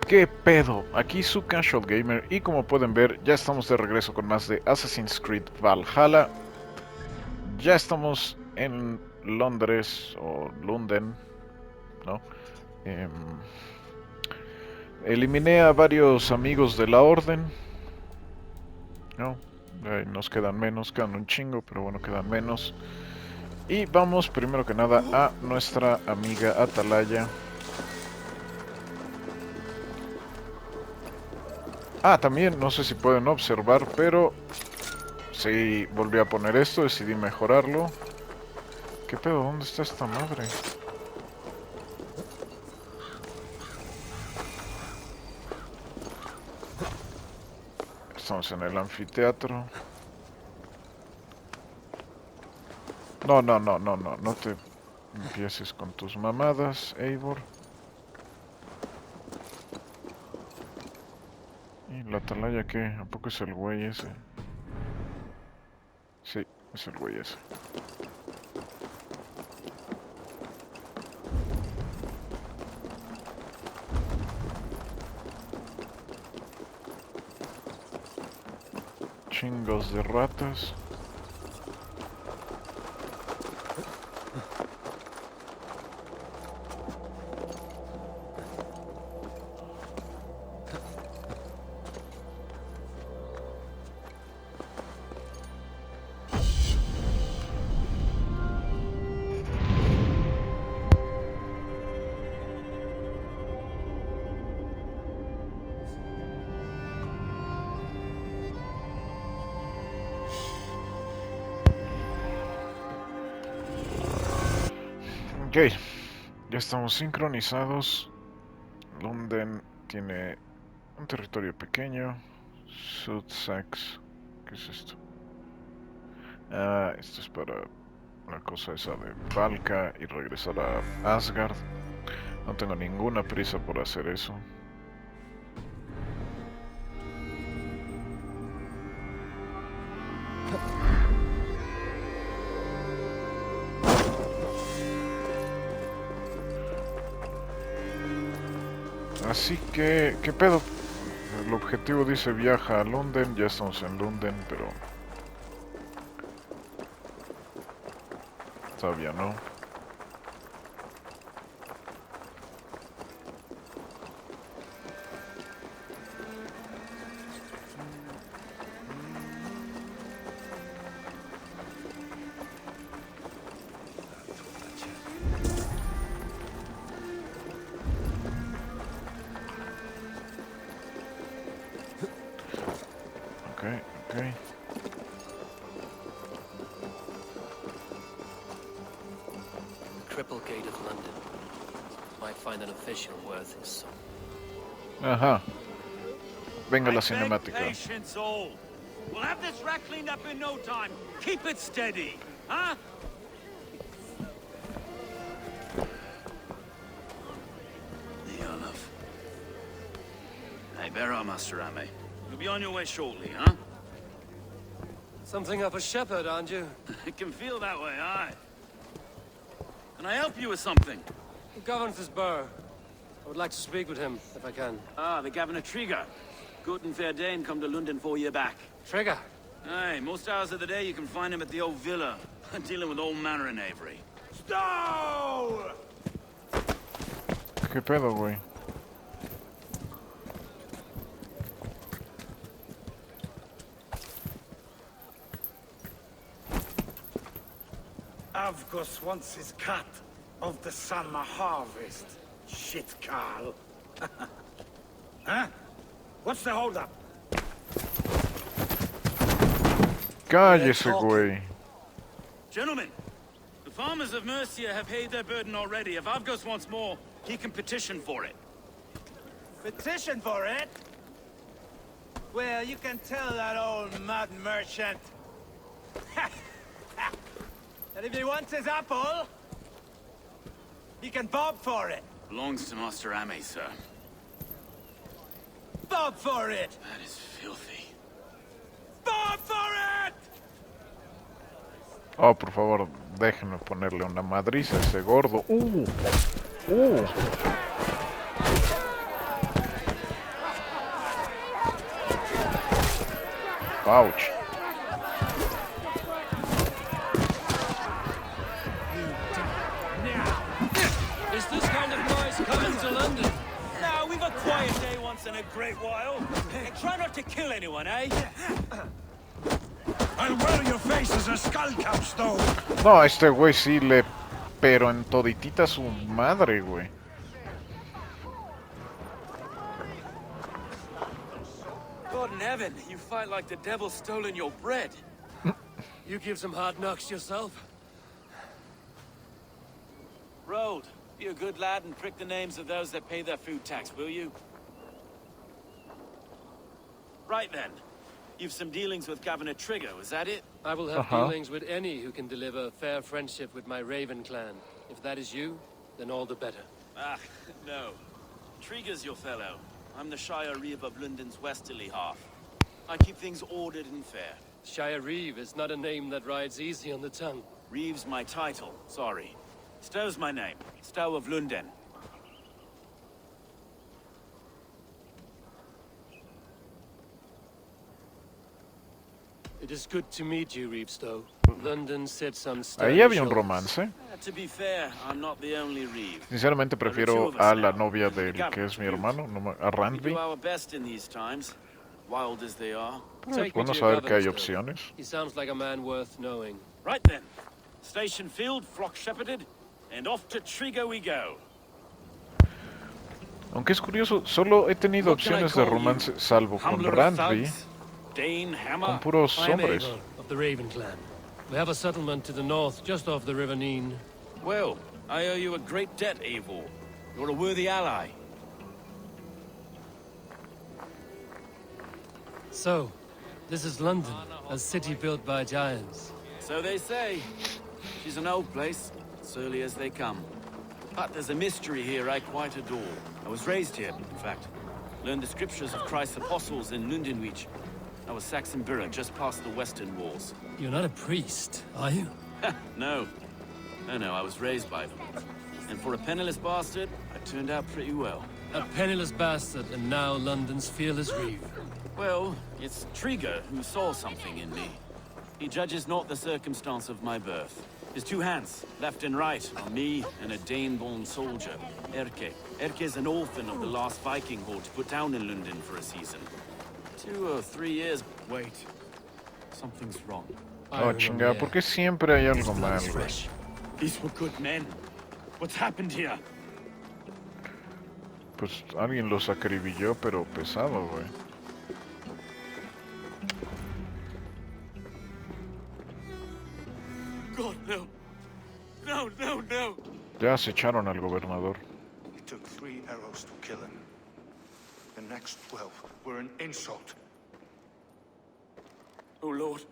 ¿Qué pedo? Aquí su Casual Gamer y como pueden ver ya estamos de regreso con más de Assassin's Creed Valhalla. Ya estamos en Londres o London, ¿no? Em, Eliminé a varios amigos de la orden, ¿no? Nos quedan menos, quedan un chingo, pero bueno, quedan menos. Y vamos primero que nada a nuestra amiga Atalaya. Ah, también, no sé si pueden observar, pero sí, volví a poner esto, decidí mejorarlo. ¿Qué pedo? ¿Dónde está esta madre? Estamos en el anfiteatro. No, no, no, no, no, no te empieces con tus mamadas, Eivor. ¿Y la atalaya qué? ¿A poco es el güey ese? Sí, es el güey ese. Chingos de ratas. Ok, ya estamos sincronizados. London tiene un territorio pequeño. Sudsax. ¿Qué es esto? Ah, esto es para la cosa esa de Valka y regresar a Asgard. No tengo ninguna prisa por hacer eso. Así que, ¿qué pedo? El objetivo dice viaja a London, ya estamos en London, pero todavía no. Ok, ok. Triple gate of London. Might find an official worth his salt. Ajá, venga la I beg cinemática. patience all. We'll have this rat cleaned up in no time. Keep it steady, huh? The Olaf. Hey, bear up, Master Ame. You'll be on your way shortly, huh? Something of a shepherd, aren't you? It can feel that way, aye. Can I help you with something? Who governs this burgh? I would like to speak with him, if I can. Ah, the Governor Trigger. Good and fair Dane come to London 4 year back. Trigger! Aye, most hours of the day you can find him at the old villa, dealing with all manner in Avery. Stow! ¿Qué pedo, güey? Avgos wants his cut of the summer harvest. Shit, Carl. Huh? What's the holdup? Cállese, güey. Gentlemen, the farmers of Mercia have paid their burden already. If Avgos wants more, he can petition for it. Petition for it? Well, you can tell that old mud merchant. That if he wants his apple, he can bob for it. Belongs to Master Ame, sir. Bob for it! That is filthy. Bob for it! Oh, por favor, déjenme ponerle una madriza a ese gordo. Ouch. Is this kind of noise coming to London? Now, we've a quiet day once in a great while. And try not to kill anyone, eh? I'll wear your face as a skull cap stone. No, a este güey sí le... Pero en toditita su madre, güey. God in heaven, you fight like the devil's stolen your bread. You give some hard knocks yourself? Road, be a good lad and prick the names of those that pay their food tax, will you? Right then. You've some dealings with Governor Trigger, is that it? I will have dealings with any who can deliver fair friendship with my Raven clan. If that is you, then all the better. Ah, no. Trigger's your fellow. I'm the Shire Reeve of London's westerly half. I keep things ordered and fair. Shire Reeve is not a name that rides easy on the tongue. Reeve's my title, sorry. Stow's my name. Stow of London. It is good to meet you, Reevestow. London said some Ahí había un romance. To be fair, I'm not the only Reeve. Sinceramente prefiero a la novia del que es mi hermano, a We Randby. do our best in these times, wild as they are. Pero es bueno saber que hay opciones. He sounds like a man worth knowing. Right then. Station field, flock shepherded, and off to Trigger we go. Aunque es curioso, solo he tenido opciones de romance salvo con Randby, con puros I am hombres. Eivor of the Raven clan. We have a settlement to the north, just off the River Neen. Well, I owe you a great debt, Eivor. You're a worthy ally. So, this is London, a city built by giants. So they say. She's an old place, surly as they come. But there's a mystery here I quite adore. I was raised here, in fact. Learned the scriptures of Christ's apostles in Lundenwich. I was Saxon Borough, just past the western walls. You're not a priest, are you? No. No, I was raised by them. And for a penniless bastard, I turned out pretty well. A penniless bastard, and now London's fearless Reeve. Well, it's Trigger who saw something in me. He judges not the circumstance of my birth. His two hands, left and right, are me and a Dane-born soldier, Erke. Erke's an orphan of the last Viking horde put down in London for a season. 2 or 3 years... Wait. Something's wrong. Oh, chingada, ¿por qué siempre hay algo mal, güey? These were good men. What's happened here? Pues alguien los acribilló, pero pesado, güey. God, no. No. Ya se echaron al gobernador. It took 3 arrows to kill him. The next 12 were an insult. O Lord,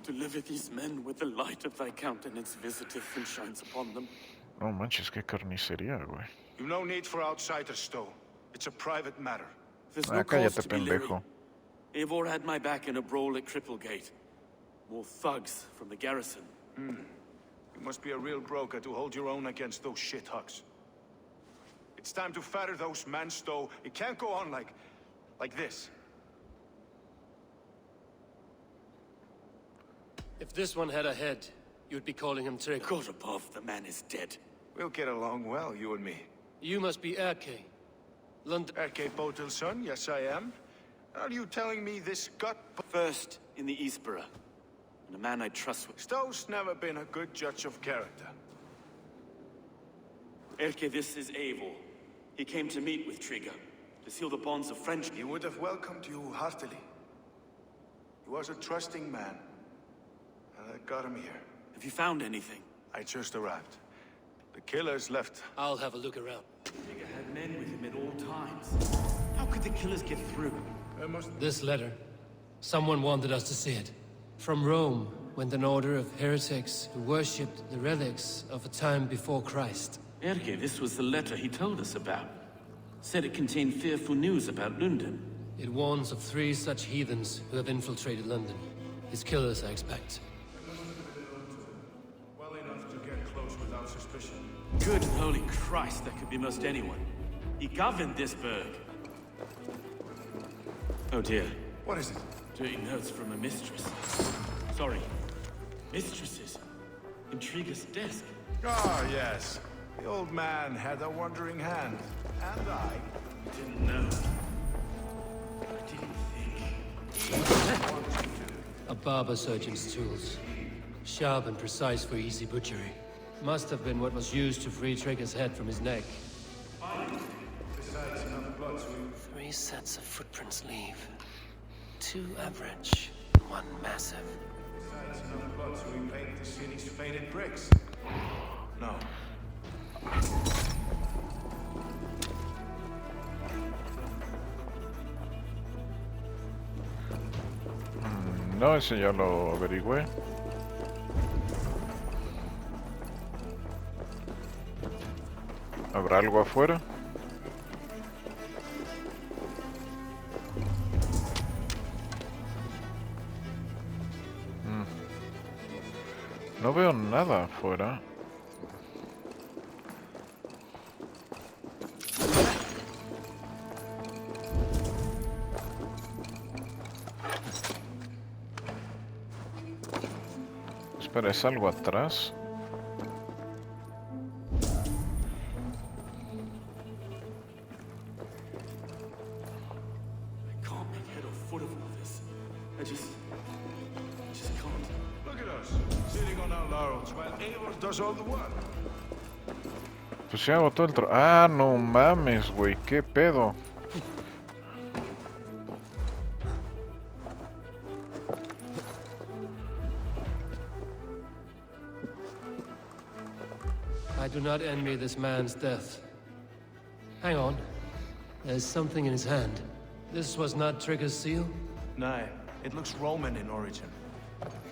deliver these men with the light of thy countenance visiteth and shines upon them. No manches, qué carnicería, güey. You've no need for outsiders, Stowe. It's a private matter. There's no cause Cállate, to be leery. pendejo. Eivor had my back in a brawl at Cripplegate. More thugs from the garrison. You must be a real broker to hold your own against those shithucks. It's time to fetter those men, Stowe. It can't go on like this. If this one had a head, you'd be calling him Trigger. God above, the man is dead. We'll get along well, you and me. You must be Erke. London... Erke Botel's son, yes I am. Are you telling me this gut... First in the Eastborough. And a man I trust with. Stowe's never been a good judge of character. Erke, this is Eivor. He came to meet with Trigger, to seal the bonds of friendship. He would have welcomed you heartily. He was a trusting man. And I got him here. Have you found anything? I just arrived. The killers left. I'll have a look around. Trigger had men with him at all times. How could the killers get through? This letter. Someone wanted us to see it. From Rome went an order of heretics who worshipped the relics of a time before Christ. Erke, this was the letter he told us about. Said it contained fearful news about London. It warns of 3 such heathens who have infiltrated London. His killers, I expect. Well enough to get close without suspicion. Good holy Christ, that could be most anyone. He governed this burg. Oh dear. What is it? Dirty notes from a mistress. Sorry, mistresses. Intrigue's desk. Ah, yes. The old man had a wandering hand. And I Didn't know. I didn't think. A barber surgeon's tools. Sharp and precise for easy butchery. Must have been what was used to free Trigger's head from his neck. Besides enough blood to... 3 sets of footprints leave. 2 average, 1 massive. Besides enough blood to repaint the city's faded bricks. No. No, ese ya lo averigüé. ¿Habrá algo afuera? No veo nada afuera. Espera, ¿es algo atrás? I can't make head or foot of all this. I just can't. Look at us, sitting on our laurels while Eivor does all the work. Pues ya agotó el Ah, no mames, güey, qué pedo. I do not envy this man's death. Hang on. There's something in his hand. This was not Trigger's seal? No, it looks Roman in origin.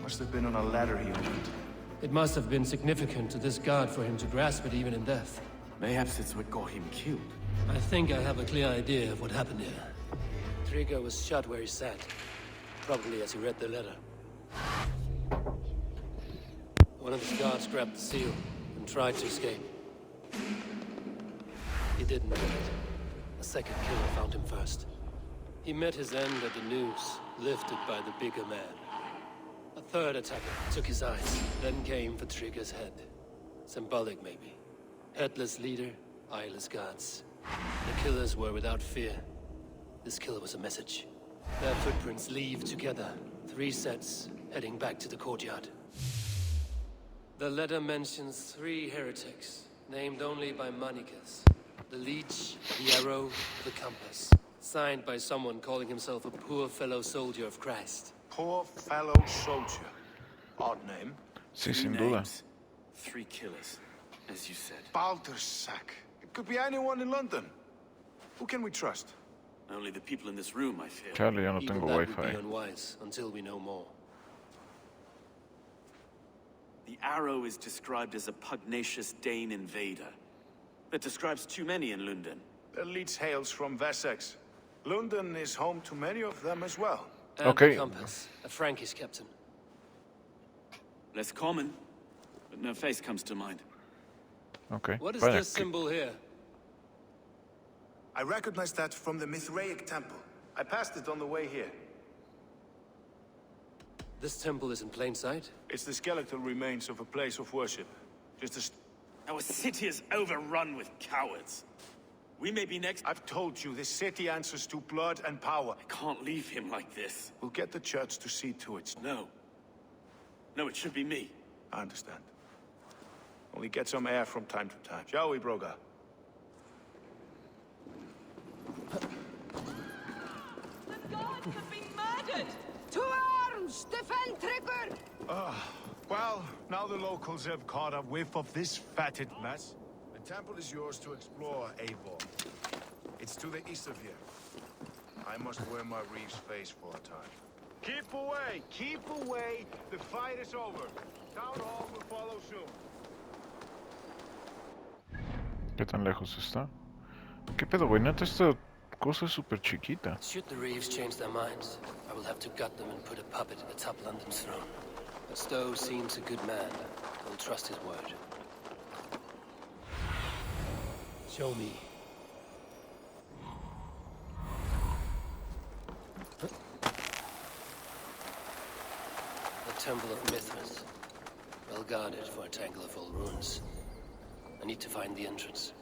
Must have been on a ladder he opened. It must have been significant to this god for him to grasp it even in death. Mayhaps it's what got him killed. I think I have a clear idea of what happened here. Trigger was shot where he sat. Probably as he read the letter. One of his guards grabbed the seal and tried to escape. He didn't do it. A second killer found him first. He met his end at the noose, lifted by the bigger man. A third attacker took his eyes, then came for Trigger's head. Symbolic, maybe. Headless leader, eyeless guards. The killers were without fear. This killer was a message. Their footprints leave together. 3 sets, heading back to the courtyard. The letter mentions 3 heretics, named only by Manicus. The leech, the arrow, the compass. Signed by someone calling himself a poor fellow soldier of Christ. Poor fellow soldier. Odd name. Sí, 3 sin duda. names, 3 killers, as you said. Baldersack. It could be anyone in London. Who can we trust? Only the people in this room, I fear. Chale, ya no Even tengo that would be wifi. unwise, until we know more. The arrow is described as a pugnacious Dane invader. That describes too many in London. The leech hails from Wessex. London is home to many of them as well. And Okay. the compass, a Frankish captain. Less common, but no face comes to mind. Ok, What is vaya. this symbol here? I recognize that from the Mithraic temple. I passed it on the way here. This temple is in plain sight? It's the skeletal remains of a place of worship. Just a... Our city is overrun with cowards. We may be next. I've told you, this city answers to blood and power. I can't leave him like this. We'll get the church to see to it. No. No, it should be me. I understand. Only get some air from time to time. Shall we, Broga? The gods have been murdered! To arms! Defend Trigger! Well, now the locals have caught a whiff of this fatted mess. The temple is yours to explore, Eivor. It's to the east of here. I must wear my reeve's face for a time. Keep away! Keep away! The fight is over. Town hall will follow soon. ¿Qué tan lejos está? ¿Qué pedo, güey? Neta, esta cosa es súper chiquita. Should the Reeves change their minds, I will have to gut them and put a puppet atop London's throne. But Stowe seems a good man. I'll trust his word. Show me. Temple of Mithras. Well guarded for a tangle of old ruins. I need to find the entrance.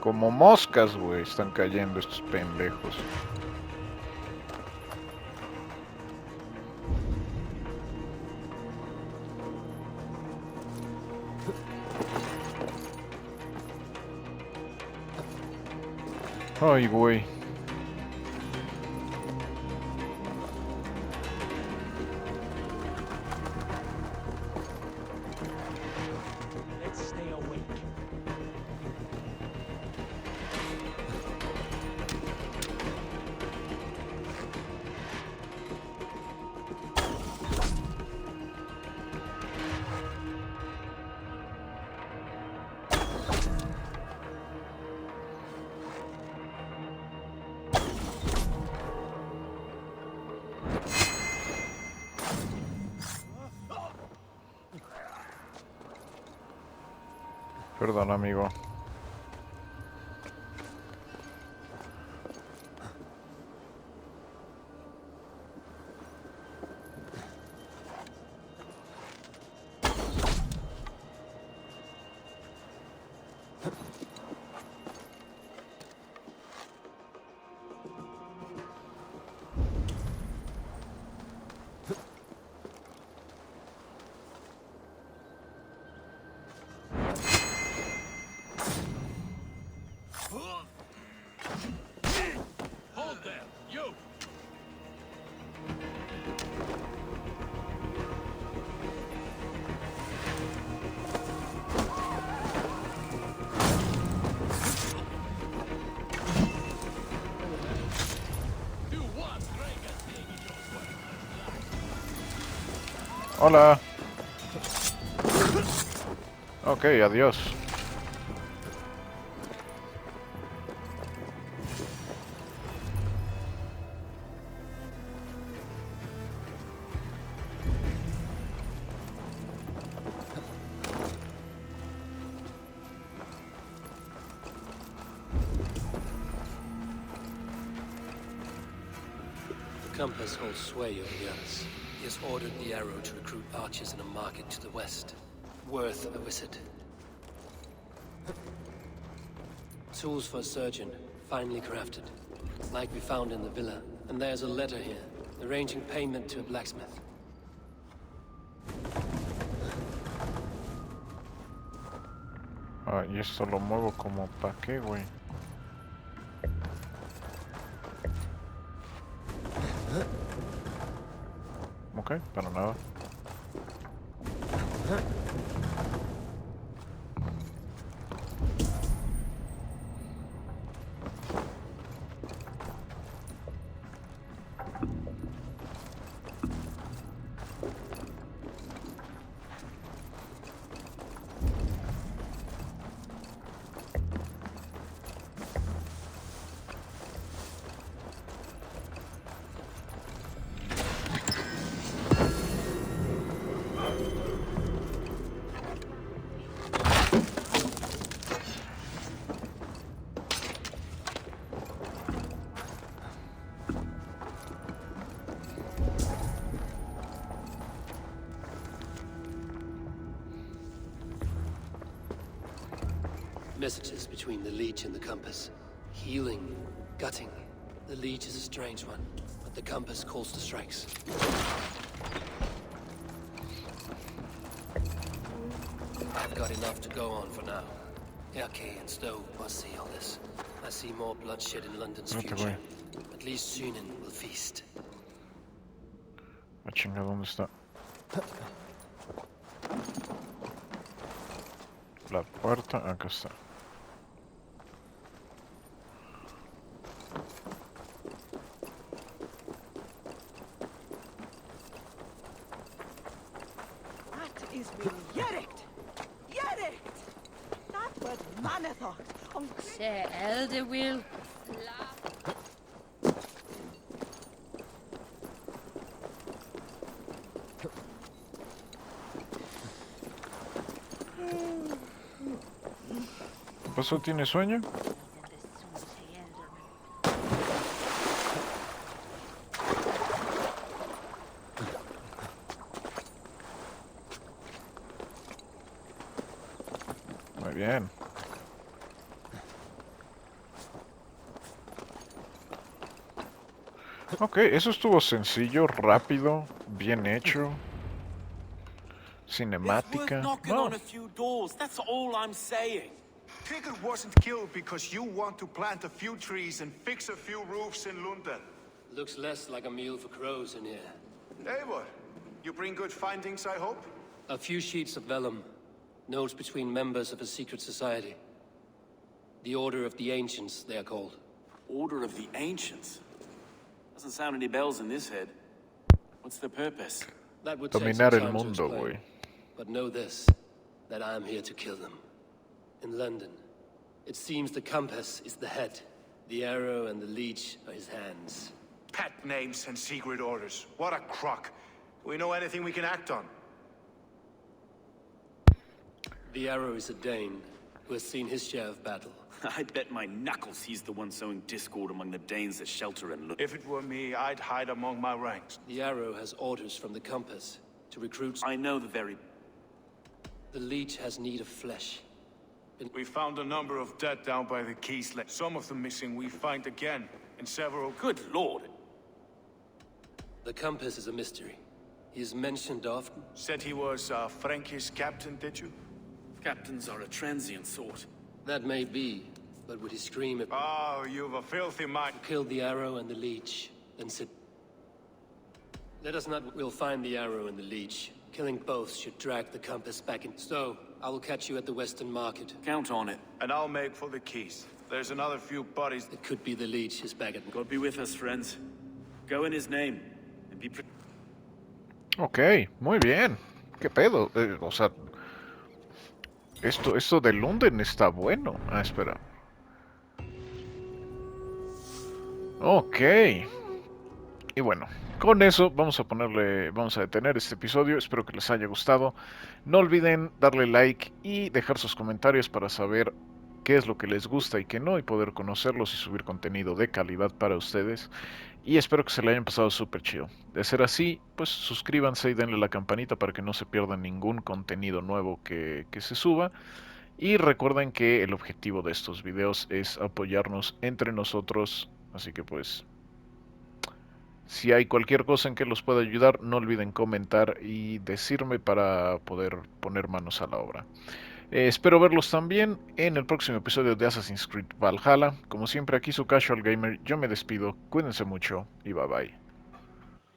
Como moscas, güey, están cayendo estos pendejos. Ay, güey. Perdón, amigo. Hola. Ok, adiós. The compass holds sway over the others. He has ordered the arrow to recruit archers in a market to the west. Worth a visit. Tools for a surgeon, finely crafted. Like we found in the villa. And there's a letter here, arranging payment to a blacksmith. Ah, y esto lo muevo como pa' qué, güey. Ok, para nada. Messages between the leech and the compass. Healing, gutting. The leech is a strange one, but the compass calls to strikes. I've got enough to go on for now. Erke and Stowe must see all this. I see more bloodshed in London's future. At least Sunan will feast. Ah, chinga, ¿dónde está? La puerta, acá está. thought, say elder will. ¿Qué pasó? ¿Tiene sueño? Muy bien. Ok, eso estuvo sencillo, rápido, bien hecho. It's worth Cinemática. knocking No, on a few doors. That's all I'm saying. Trigger wasn't killed because you want to plant a few trees and fix a few roofs in London. Looks less like a meal for crows in here. Eivor, you bring good findings, I hope? A few sheets of vellum. Notes between members of a secret society. The Order of the Ancients, they are called. Order of the Ancients? Doesn't sound any bells in this head. What's the purpose? That would take dominar some el time to mundo, explain. güey. But know this, that I am here to kill them. In London, it seems the compass is the head. The arrow and the leech are his hands. Pet names and secret orders. What a crock. Do we know anything we can act on? The arrow is a Dane who has seen his share of battle. I bet my knuckles he's the one sowing discord among the Danes that shelter and look. If it were me, I'd hide among my ranks. The arrow has orders from the compass to recruit. I know the very... The leech has need of flesh. We found a number of dead down by the quays. Some of them missing we find again, and several... Good lord. The compass is a mystery. He is mentioned often. Said he was a Frankish captain, did you? Captains are a transient sort. That may be, but would he scream at Oh, you've a filthy mind. kill the arrow and the leech, then sit... Let us not... We'll find the arrow and the leech. Killing both should drag the compass back in. So, I will catch you at the Western Market. Count on it. And I'll make for the keys. There's another few bodies. It could be the leech is back at... God be with us, friends. Go in his name, and be... Ok, muy bien. ¿Qué pedo? O sea, esto de London está bueno. Ah, espera. Ok. Y bueno, con eso vamos a detener este episodio. Espero que les haya gustado. No olviden darle like y dejar sus comentarios para saber qué es lo que les gusta y qué no, y poder conocerlos y subir contenido de calidad para ustedes. Y espero que se le hayan pasado súper chido. De ser así, pues suscríbanse y denle la campanita para que no se pierdan ningún contenido nuevo que se suba. Y recuerden que el objetivo de estos videos es apoyarnos entre nosotros. Así que pues, si hay cualquier cosa en que los pueda ayudar, no olviden comentar y decirme para poder poner manos a la obra. Espero verlos también en el próximo episodio de Assassin's Creed Valhalla. Como siempre, aquí su Casual Gamer, yo me despido, cuídense mucho y bye bye.